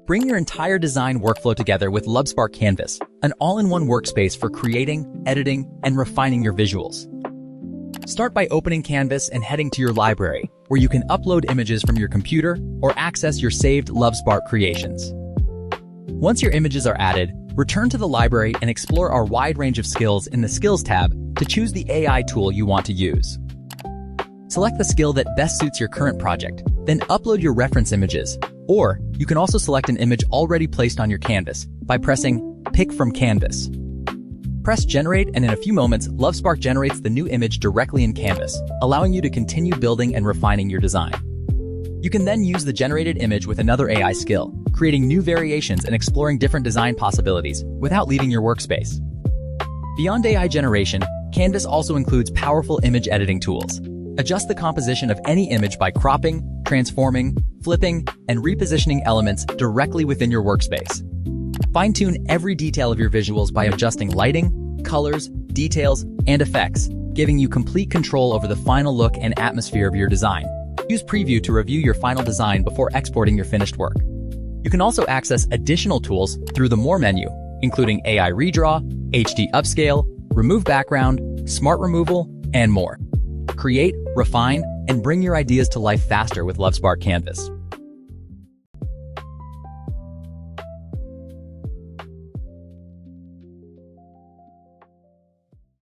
Bring your entire design workflow together with Lovspark Canvas, an all-in-one workspace for creating, editing, and refining your visuals. Start by opening Canvas and heading to your library, where you can upload images from your computer or access your saved Lovspark creations. Once your images are added, return to the library and explore our wide range of skills in the Skills tab to choose the AI tool you want to use. Select the skill that best suits your current project, then upload your reference images. Or you can also select an image already placed on your canvas by pressing Pick from Canvas. Press Generate, and in a few moments, Lovspark generates the new image directly in Canvas, allowing you to continue building and refining your design. You can then use the generated image with another AI skill, creating new variations and exploring different design possibilities without leaving your workspace. Beyond AI generation, Canvas also includes powerful image editing tools. Adjust the composition of any image by cropping, transforming, flipping, and repositioning elements directly within your workspace. Fine-tune every detail of your visuals by adjusting lighting, colors, details, and effects, giving you complete control over the final look and atmosphere of your design. Use Preview to review your final design before exporting your finished work. You can also access additional tools through the More menu, including AI Redraw, HD Upscale, Remove Background, Smart Removal, and more. Create, refine, and bring your ideas to life faster with Lovspark Canvas.